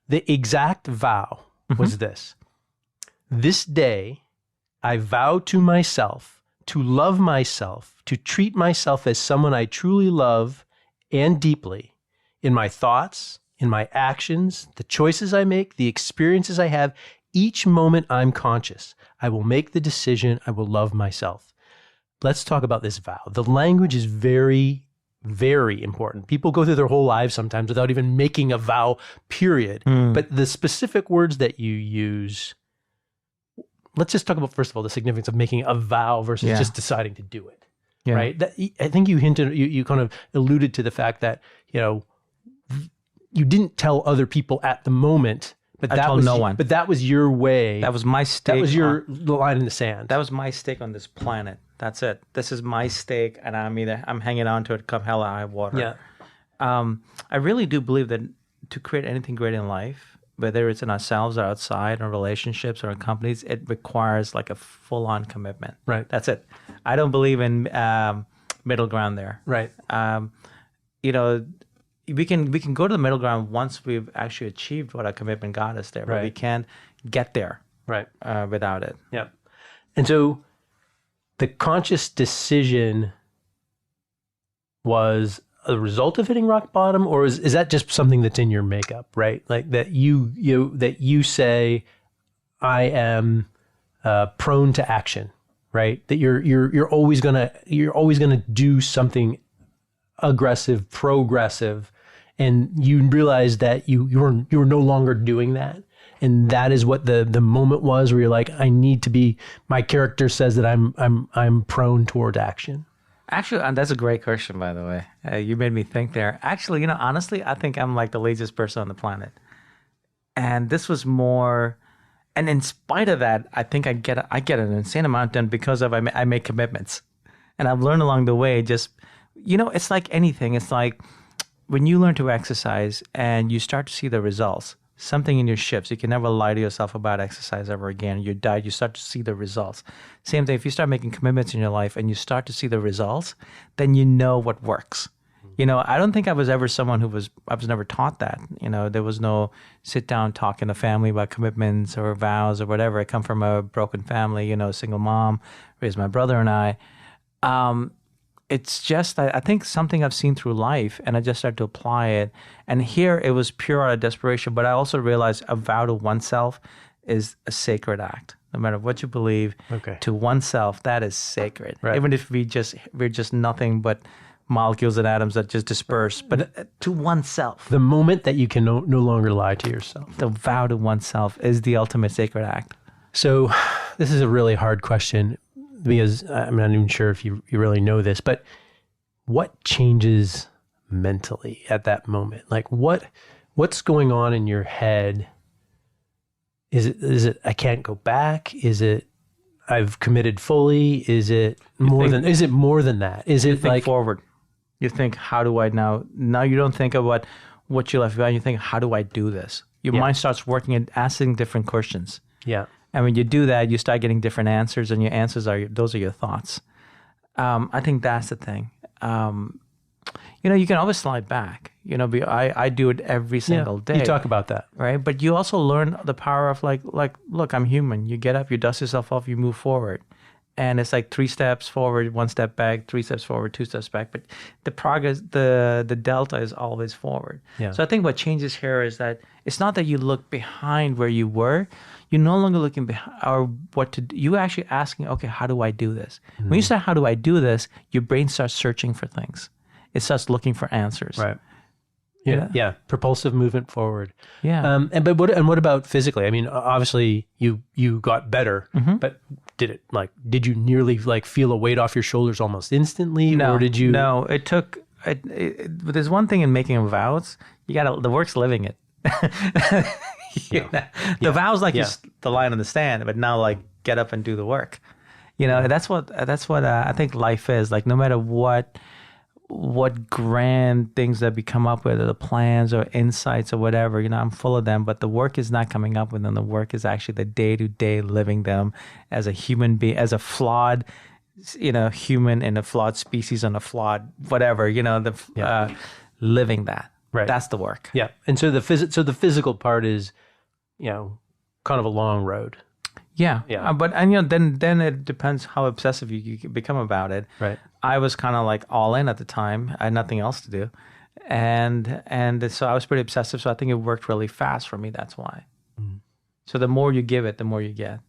The exact vow was this. This day, I vow to myself to love myself, to treat myself as someone I truly love and deeply in my thoughts, in my actions, the choices I make, the experiences I have. Each moment I'm conscious, I will make the decision, I will love myself. Let's talk about this vow. The language is very, very important. People go through their whole lives sometimes without even making a vow, period. But the specific words that you use, let's just talk about, first of all, the significance of making a vow versus just deciding to do it, right? I think you hinted, you kind of alluded to the fact that, you didn't tell other people at the moment, but that was no one. But that was your way. That was my stake. That was your line in the sand. That was my stake on this planet. That's it. This is my stake, and I'm hanging on to it come hell or high water. Yeah. I really do believe that to create anything great in life, whether it's in ourselves or outside, or relationships or in companies, it requires like a full-on commitment. Right. That's it. I don't believe in middle ground there. Right. We can go to the middle ground once we've actually achieved what our commitment got us there, but we can't get there without it. Yeah. And so the conscious decision was a result of hitting rock bottom, or is that just something that's in your makeup, right? Like that you say, I am prone to action, right? That you're always gonna do something aggressive, progressive, and you realize that you were no longer doing that. And that is what the moment was where you're like, I need to be, my character says that I'm prone toward action. Actually, and that's a great question, by the way. You made me think there. Actually, honestly, I think I'm like the laziest person on the planet. And this was more, and in spite of that, I think I get an insane amount done because of I make commitments. And I've learned along the way, just, it's like anything. It's like when you learn to exercise and you start to see the results, something in your shifts. You can never lie to yourself about exercise ever again. Your diet, you start to see the results. Same thing, if you start making commitments in your life and you start to see the results, then you know what works. I don't think I was ever someone I was never taught that. There was no sit down talk in the family about commitments or vows or whatever. I come from a broken family, single mom, raised my brother and I. It's just, I think something I've seen through life, and I just started to apply it. And here it was pure out of desperation, but I also realized a vow to oneself is a sacred act. No matter what you believe, to oneself, that is sacred. Right. Even if we're just nothing but molecules and atoms that just disperse, but to oneself. The moment that you can no longer lie to yourself. The vow to oneself is the ultimate sacred act. So this is a really hard question, because I'm not even sure if you really know this, but what changes mentally at that moment? Like what's going on in your head? Is it I can't go back? Is it I've committed fully? Is it more than that? Is it like forward? You think, how do I now? Now you don't think about what you left behind. You think, how do I do this? Your mind starts working and asking different questions. Yeah. And when you do that, you start getting different answers, and your answers those are your thoughts. I think that's the thing. You can always slide back. I do it every single day. You talk about that, right? But you also learn the power of like, look, I'm human. You get up, you dust yourself off, you move forward, and it's like 3 steps forward, 1 step back, 3 steps forward, 2 steps back. But the progress, the delta is always forward. Yeah. So I think what changes here is that it's not that you look behind where you were. You're no longer looking behind or what to do. You're actually asking, okay, how do I do this? Mm-hmm. When you say, how do I do this? Your brain starts searching for things. It starts looking for answers. Right. Yeah. Propulsive movement forward. Yeah. What about physically? I mean, obviously you got better, but did you nearly feel a weight off your shoulders almost instantly? No, or did you? No, it took, there's one thing in making vows, the work's living it. The vows the line on the stand, but now get up and do the work. That's what I think life is like. No matter what grand things that we come up with, or the plans or insights or whatever, I'm full of them, but the work is not coming up with them. The work is actually the day-to-day living them as a human being, as a flawed, human in a flawed species on a flawed whatever, living that. Right. That's the work. Yeah. And so the physical part is, kind of a long road. Yeah. Yeah. Then it depends how obsessive you become about it. Right. I was kind of like all in at the time. I had nothing else to do. And so I was pretty obsessive. So I think it worked really fast for me. That's why. So the more you give it, the more you get.